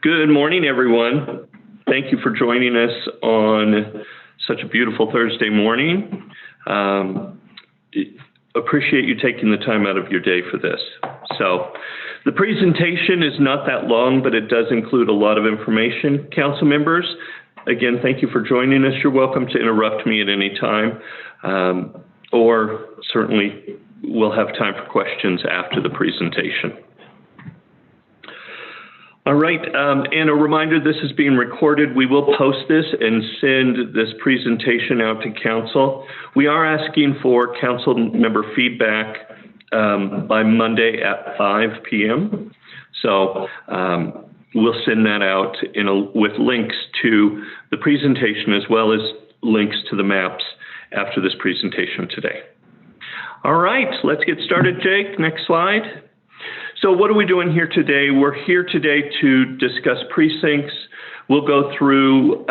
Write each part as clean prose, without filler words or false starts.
Good morning, everyone. Thank you for joining us on such a beautiful Thursday morning. Appreciate you taking the time out of your day for this. So, the presentation is not that long, but it does include a lot of information. Council members, again, thank you for joining us. You're welcome to interrupt me at any time, or certainly we'll have time for questions after the presentation. All right, and a reminder, this is being recorded. We will post this and send this presentation out to council. We are asking for council member feedback by Monday at 5 p.m. So we'll send that out with links to the presentation as well as links to the maps after this presentation today. All right, let's get started, Jake. Next slide. So what are we doing here today? We're here today to discuss precincts. We'll go through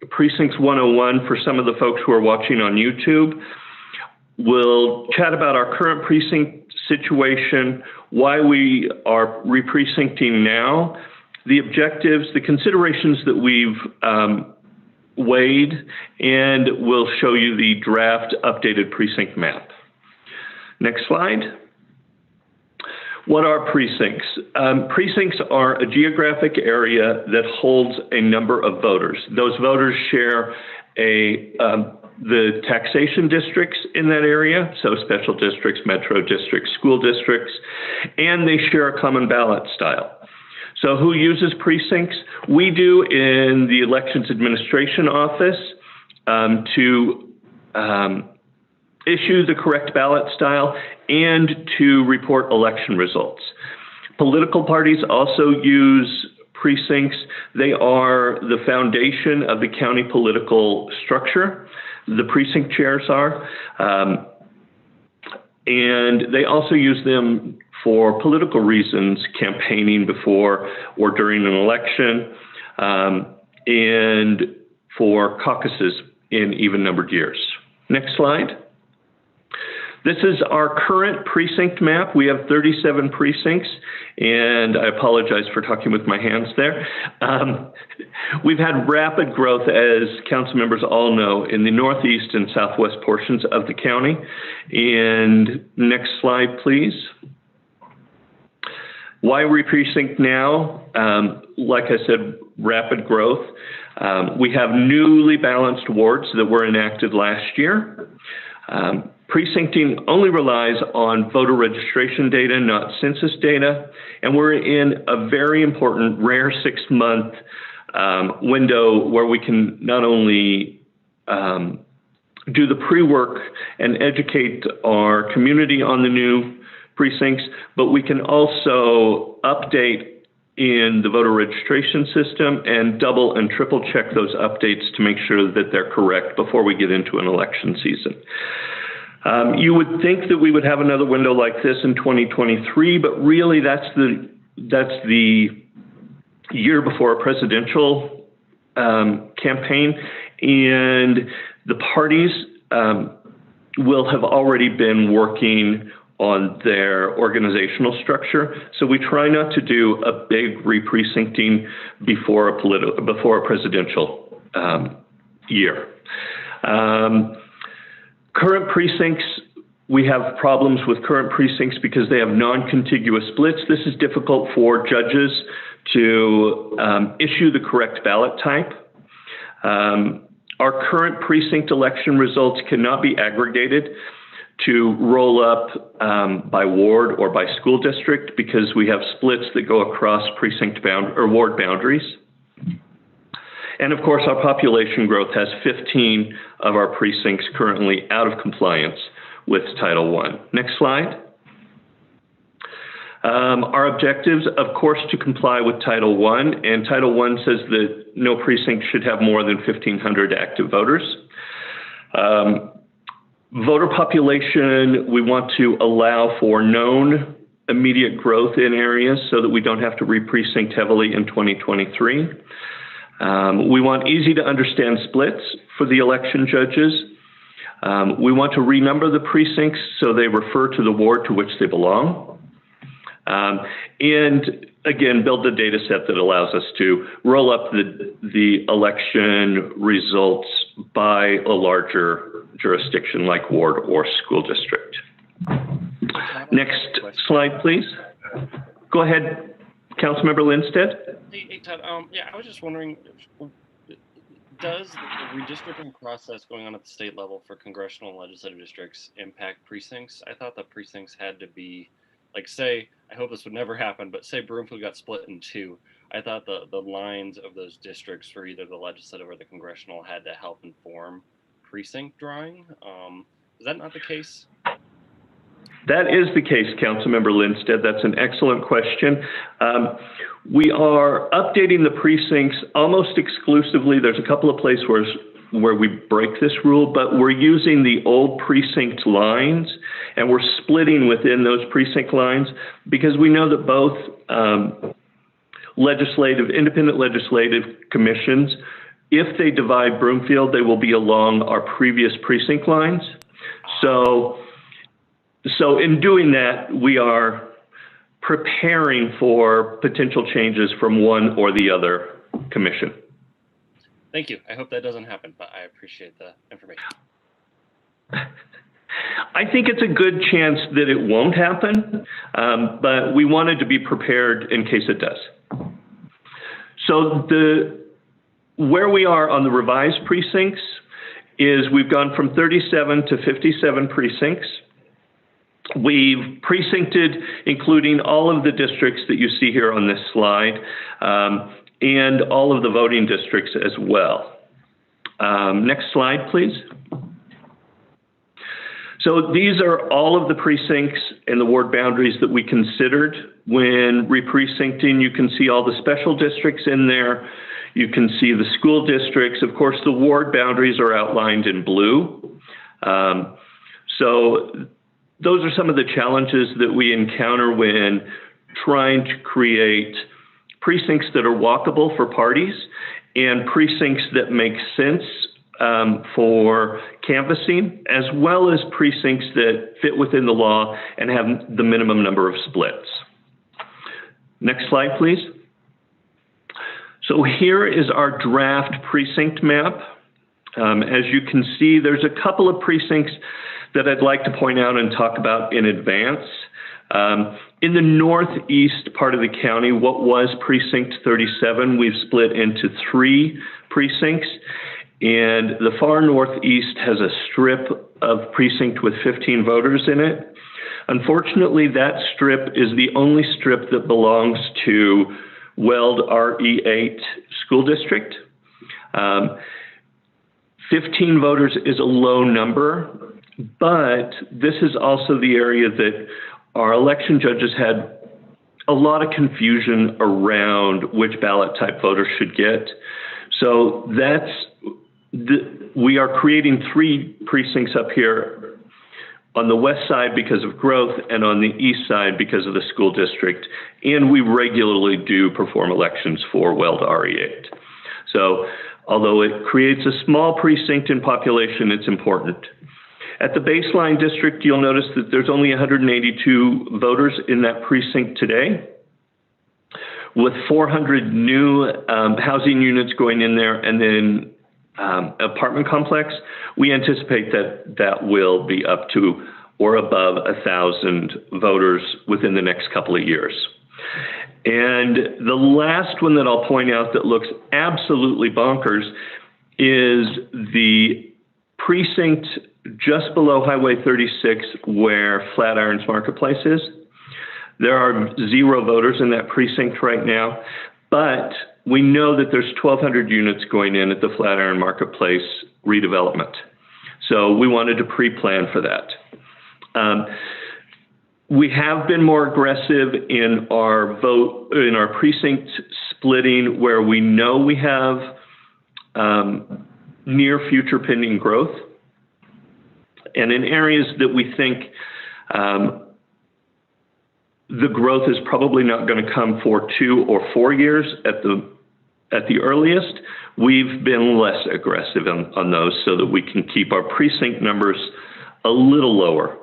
Precincts 101 for some of the folks who are watching on YouTube. We'll chat about our current precinct situation, why we are re-precincting now, the objectives, the considerations that we've weighed, and we'll show you the draft updated precinct map. Next slide. What are precincts? Precincts are a geographic area that holds a number of voters. Those voters share the taxation districts in that area, so special districts, metro districts, school districts, and they share a common ballot style. So who uses precincts? We do in the Elections Administration Office to issue the correct ballot style and to report election results. Political parties also use precincts. They are the foundation of the county political structure. The precinct chairs are. And they also use them for political reasons, campaigning before or during an election, and for caucuses in even-numbered years. Next slide. This is our current precinct map. We have 37 precincts, and I apologize for talking with my hands there. We've had rapid growth, as council members all know, in the northeast and southwest portions of the county. And next slide, please. Why re-precinct now? Like I said, rapid growth. We have newly balanced wards that were enacted last year. Precincting only relies on voter registration data, not census data, and we're in a very important rare 6-month window where we can not only do the pre-work and educate our community on the new precincts, but we can also update in the voter registration system and double and triple check those updates to make sure that they're correct before we get into an election season. You would think that we would have another window like this in 2023, but really that's the year before a presidential campaign, and the parties will have already been working on their organizational structure. So we try not to do a big re-precincting before a presidential year. Current precincts, we have problems with current precincts because they have non-contiguous splits. This is difficult for judges to issue the correct ballot type. Our current precinct election results cannot be aggregated to roll up by ward or by school district because we have splits that go across ward boundaries. And of course, our population growth has 15 of our precincts currently out of compliance with Title I. Next slide. Our objectives, of course, to comply with Title I, and Title I says that no precinct should have more than 1,500 active voters. Voter population, we want to allow for known immediate growth in areas so that we don't have to re-precinct heavily in 2023. We want easy to understand splits for the election judges. We want to renumber the precincts so they refer to the ward to which they belong. And again, build a data set that allows us to roll up the election results by a larger jurisdiction like ward or school district. Next slide, please. Go ahead, Councilmember Lindstedt. Hey, Todd. Yeah, I was just wondering, does the redistricting process going on at the state level for congressional and legislative districts impact precincts? I thought the precincts had to be, like, say, I hope this would never happen, but say Broomfield got split in two. I thought the lines of those districts for either the legislative or the congressional had to help inform precinct drawing. Is that not the case? That is the case, Councilmember Lindstedt. That's an excellent question. We are updating the precincts almost exclusively. There's a couple of places where we break this rule, but we're using the old precinct lines and we're splitting within those precinct lines because we know that both independent legislative commissions, if they divide Broomfield, they will be along our previous precinct lines. So in doing that, we are preparing for potential changes from one or the other commission. Thank you. I hope that doesn't happen, but I appreciate the information. I think it's a good chance that it won't happen, but we wanted to be prepared in case it does. So where we are on the revised precincts is we've gone from 37 to 57 precincts. We've precincted, including all of the districts that you see here on this slide, and all of the voting districts as well. Next slide, please. So these are all of the precincts and the ward boundaries that we considered when re-precincting. You can see all the special districts in there. You can see the school districts. Of course, the ward boundaries are outlined in blue. So those are some of the challenges that we encounter when trying to create precincts that are walkable for parties and precincts that make sense for canvassing, as well as precincts that fit within the law and have the minimum number of splits. Next slide, please. So here is our draft precinct map. As you can see, there's a couple of precincts that I'd like to point out and talk about in advance. In the northeast part of the county, what was precinct 37, we've split into 3 precincts, and the far northeast has a strip of precinct with 15 voters in it. Unfortunately, that strip is the only strip that belongs to Weld RE8 school district. 15 voters is a low number, but this is also the area that our election judges had a lot of confusion around which ballot type voters should get. So we are creating 3 precincts up here on the west side because of growth and on the east side because of the school district. And we regularly do perform elections for Weld RE8. So although it creates a small precinct in population, it's important. At the baseline district, you'll notice that there's only 182 voters in that precinct today. With 400 new housing units going in there and then apartment complex, we anticipate that will be up to or above 1,000 voters within the next couple of years. And the last one that I'll point out that looks absolutely bonkers is the precinct just below Highway 36 where Flatirons Marketplace is. There are 0 voters in that precinct right now, but we know that there's 1,200 units going in at the Flatiron Marketplace redevelopment. So we wanted to pre-plan for that. We have been more aggressive in our precinct splitting where we know we have near future pending growth. And in areas that we think the growth is probably not going to come for 2 or 4 years at the earliest, we've been less aggressive on those so that we can keep our precinct numbers a little lower.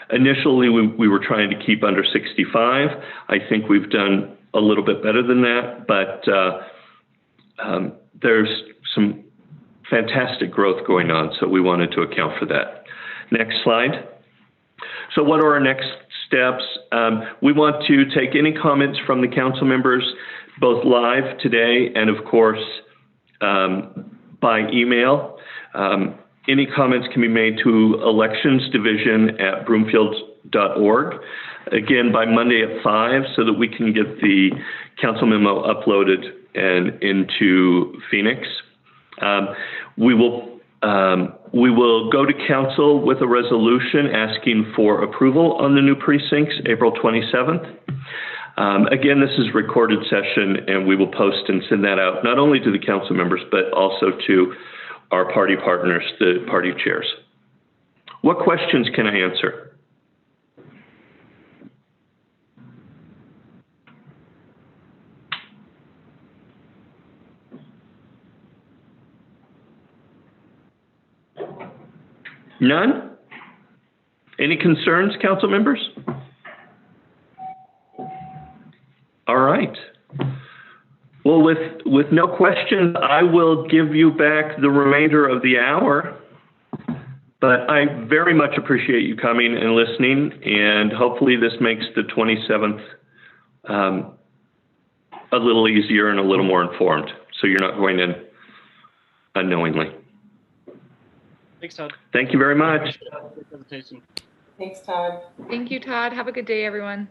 Initially, we were trying to keep under 65. I think we've done a little bit better than that, but there's some fantastic growth going on, so we wanted to account for that. Next slide. So what are our next steps? We want to take any comments from the council members, both live today and, of course, by email. Any comments can be made to electionsdivision@broomfield.org. Again, by Monday at 5, so that we can get the council memo uploaded and into Phoenix. We will go to council with a resolution asking for approval on the new precincts, April 27th. Again, this is a recorded session, and we will post and send that out not only to the council members, but also to our party partners, the party chairs. What questions can I answer? None? Any concerns, council members? All right. Well, with no questions, I will give you back the remainder of the hour. But I very much appreciate you coming and listening, and hopefully this makes the 27th a little easier and a little more informed, so you're not going in unknowingly. Thanks, Todd. Thank you very much. Thanks, Todd. Thank you, Todd. Have a good day, everyone.